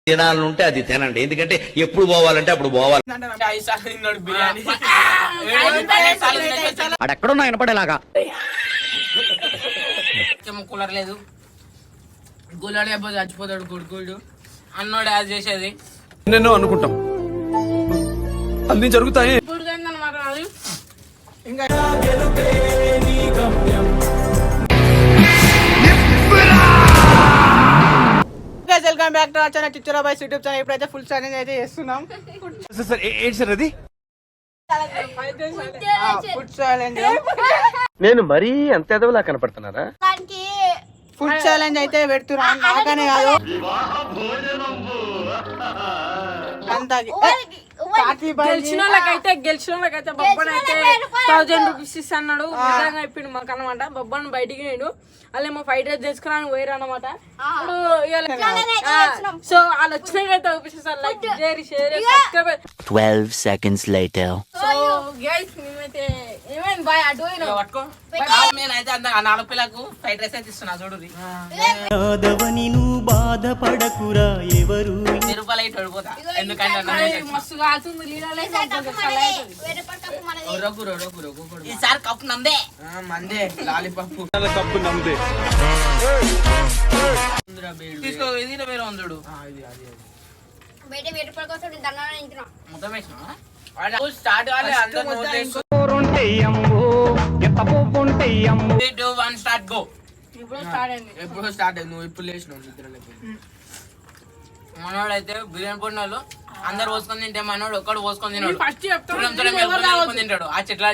తినాలంటే అది తినండి, ఎందుకంటే ఎప్పుడు పోవాలంటే అప్పుడు పోవాలి. అడెక్కడున్నా వినపడేలాగా కూలర్ లేదు, గులాడి అబ్బాయి చచ్చిపోతాడు కొడుకుడు అన్నోడు యాజ్ చేసేది నేను అనుకుంటాం అన్ని జరుగుతాయి. Welcome back to our channel Chichara boys YouTube channel. ఇప్పుడైతే ఫుల్ ఛాలెంజ్ అయితే చేస్తున్నాం. ఏంటి సార్ అది? Food challenge. నేను మరీ అంత ఎదవలా కనపడుతున్నారా? ఫుడ్ ఛాలెంజ్ అయితే పెడుతున్నాం. నాకనే కాదు గెలిచిన వాళ్ళకైతే బొబ్బన్ అయితే 1000 రూపీస్ ఇస్తా అన్నాడు. నిజంగా చెప్పిండు మాకు అనమాట. బొబ్బన్ బయటికి వేయండు, అలా ఏమో ఫైట్ రైస్ తెచ్చుకున్నాను పోయారు అనమాట. సో వాళ్ళు వచ్చినాకైతే చూపిస్తారు. Like share 12 seconds later. So guys మేమైతే ఏమైంది బాయ్ అటు పట్టుకో. నేనైతే నాలుగు పిల్లకు ఫ్రైడ్ రైస్ అయితే ఇస్తున్నా చూడు. బాధపడకురా ఎవరు రూపాయలు అయితే ఓడిపోతా, ఎందుకంటే మస్తు కాల్సింది ఈసారి కప్పు నందే మందే లాలీపాప్ కప్పు నమ్దే తీసుకో. ఇది వేరే ఉందుడు మొత్తం స్టార్ట్ కాలే. అందరూ స్టార్ట్ గో. ఎప్పుడు స్టార్ట్ అయ్యి నువ్వు ఇప్పుడు లేచినావు నిద్రలోకి. మనోడు అయితే బిర్యానీ పొడినాలు అందరు పోసుకొని తింటే మనోడు ఒక్కడు పోసుకొని తిన్నాడు. తింటాడు ఆ చెట్ల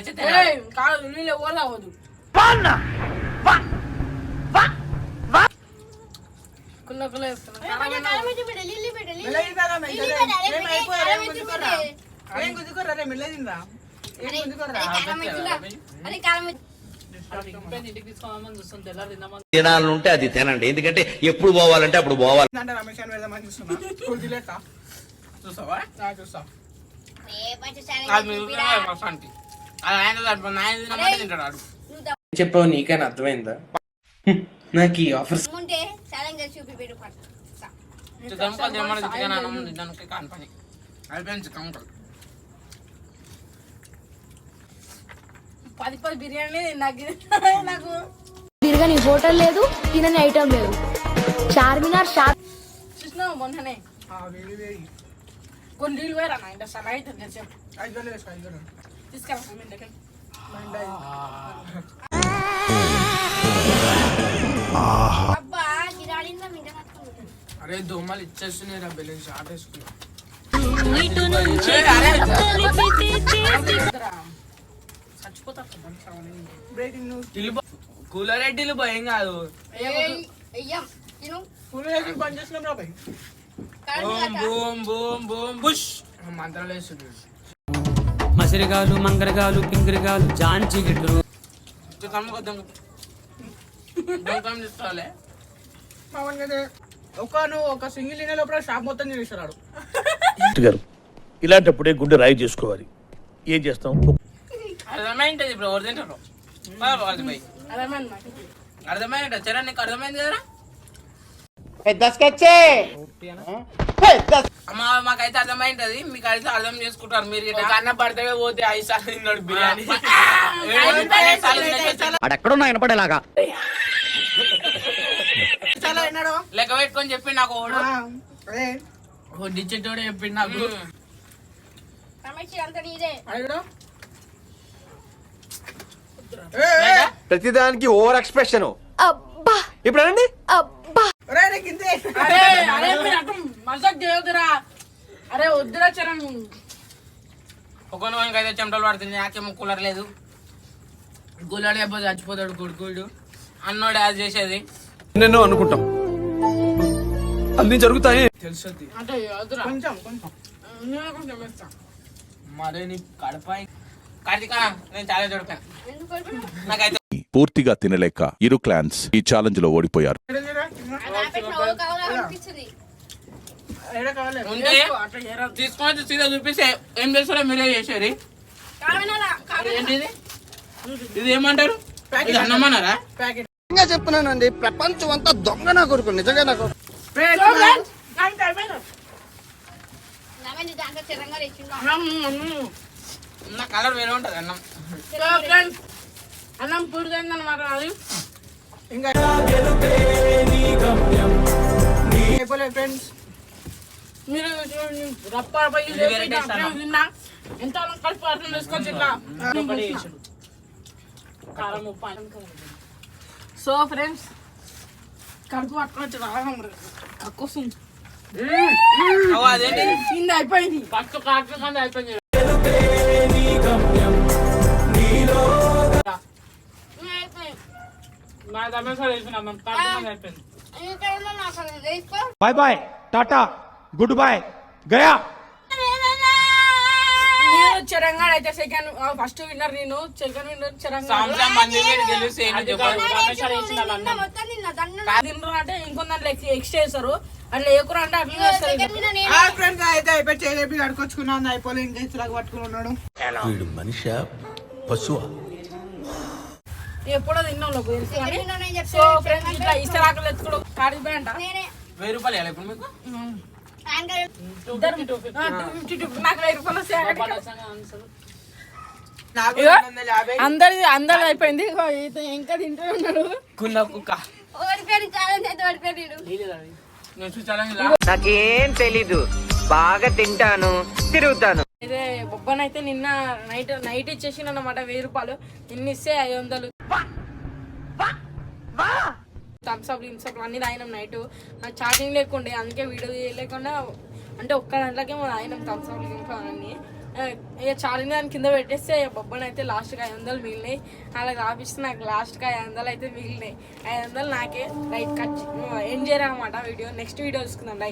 తినాలంటే అది తినండి, ఎందుకంటే ఎప్పుడు పోవాలంటే అప్పుడు పోవాలి. చూసావా తింటాడు. చెప్పావు నీకైనా అర్థమైందా? నాకు ఈ ఆఫర్స్ కాని అయిపోయింది. కమ్మకలు 10 బిర్యానీ నాకు తిరగని హోటల్ లేదు, తినని ఐటమ్ లేదు. చార్మినార్ చూసినావు మొన్ననే కొన్ని నీళ్ళు వేరా ఇంత సలా అయితే తీసుకెళ్ళా. అరే దోమలు ఇచ్చేస్తున్నాయి రా బెలూన్ షార్ట్ వేసుకున్నా. కూలర్ ఎడ్డీలు భయం కాదు. మంత్రాలు వేస్తున్నాడు. మసిరిగాలు మంగరగాలు పింగరిగాలు జాంచి గిట్లు తీసుకోవాలి. ఒక సింగిల్ ఇన్ లోపల షాప్ మొత్తం చేస్తున్నాడు గారు. ఇలాంటప్పుడే గుండె రాయి చేసుకోవాలి. ఏం చేస్తాం? అర్థమైంటది ఇప్పుడు ఎవరు తింటారు. అర్థమైంట చరణ్, నీకు అర్థమైంది కదరా? అమ్మా మాకైతే అర్థమైంటది, మీకు అయితే అర్థం చేసుకుంటారు. మీరు అన్న పడితే పోతే 5 సార్లు తిన్నాడు బిర్యానీ. అడెక్కడున్నా వినపడేలాగా లెక్క పెట్టుకొని చెప్పి నాకు వడ్డిచ్చేటోడే చెప్పిండు నాకు. ప్రతిదానికి ఓవర్ ఎక్స్ప్రెషన్. ఇప్పుడు అనండి. అరే వద్దురా చరణ్. ఒకరికి అయితే చెమటలు పడుతుంది, నాకేమో కూలర్ లేదు. గులాడి అబ్బాయి చచ్చిపోతాడు కొడుకుడు అన్నోడు యాజ్ చేసేది. నేను అనుకుంటాం అన్ని జరుగుతాయి. తెలుసు అంటే కొంచెం మరే నీ కడప కార్తీక నేను చాలా దొరికాను. నాకైతే పూర్తిగా తినలేక ఇరు క్లాన్స్ ఈ ఛాలెంజ్ లో ఓడిపోయారు. తీసుకొని సీదా చూపిస్తే ఏం చేస్తారో మీరే చేసేది. ఏంటిది? ఇది ఏమంటారు? ఇది అన్నమన్నారా? చెప్తున్నానండి, ప్రపంచం అంతా దొంగ నా కొడుకు. నిజంగా నాకు నా కలర్ వేరే ఉంటది అన్నం. అన్నం పూర్తయిందన్నమాట అది. ఇంకా అయిపోలేదు ఫ్రెండ్స్. మీరు రప్ప తిన్నా ఎంత కలిపి అర్థం చేసుకోవచ్చు ఇట్లా. కారం ఉప్పు అన్నం కదా. సో ఫ్రెండ్స్ కడుపు పట్టుకోవచ్చు రాగం కక్కొస్తుంది. అవ్వ, అదేంటి కింద అయిపోయింది ఫస్ట్ కాకు కింద అయిపోయింది. నా దమ్మేసారి వేసిన అన్నం కాకు కింద అయిపోయింది. Bye bye tata good bye గయా. నేను చిరంగాడు అయితే సెకండ్ ఫస్ట్ విన్నర్, నేను సెకండ్ విన్నర్ చిరంగాడు. సంవత్సరం మంది గెలిస్తే ఏంటి చెప్పాలి. తినరు అంటే ఇంకో దాంట్లో ఎక్స్ట్రా చేస్తారు, అట్లా ఏకురు అంటే అట్లా చేస్తారు. ఫ్రెండ్స్ అయితే అయిపోయి చేపి కడుకొచ్చుకున్నాను, అయిపోలేదు ఇంకా ఇలాగ పట్టుకుని ఉన్నాడు. వీడు మనిషి పశువా? ఎప్పుడో తిన్నాం లోపు తెలుసు కానీ. సో ఫ్రెండ్స్ ఇట్లా ఇస్తరాకులు ఎత్తుకోవడం కాడిపోయి అంట 1000 రూపాయలు ఇవ్వాలి ఇప్పుడు మీకు. ఇద్దరు 250 నాకు 1000 రూపాయలు వస్తాయి. నాకు ఇగో, 250. అందరిది అయిపోయింది. ఇగో ఈత ఇంకా తింటూ ఉన్నాడు. కుక్క నేను చూసాను. నాకేం తెలీదు, బాగా తింటాను తిరుగుతాను. ఇదే బొబ్బనైతే నిన్న నైట్ ఇచ్చేసి అన్నమాట 1000 రూపాయలు. నిన్న ఇస్తే 500. థమ్స్అప్ లిమ్స్అప్ అన్ని తాగినాం నైట్. చార్జింగ్ లేకుండే, అందుకే వీడియో తీయలేకుండా అంటే ఒక్క గంటలకే తాగినాం థమ్స్అప్ లిమ్స్ అన్నీ. ఇక చార్జింగ్ దాని కింద పెట్టేస్తే బొబ్బనైతే లాస్ట్కి 500 మిగిలినాయి. అలా రాపిస్తే నాకు లాస్ట్కి 500 అయితే మిగిలినాయి. 500 నాకే రైట్ కట్ ఎండ్ చేయాలన్నమాట వీడియో. నెక్స్ట్ వీడియో చూసుకుందాం. లైక్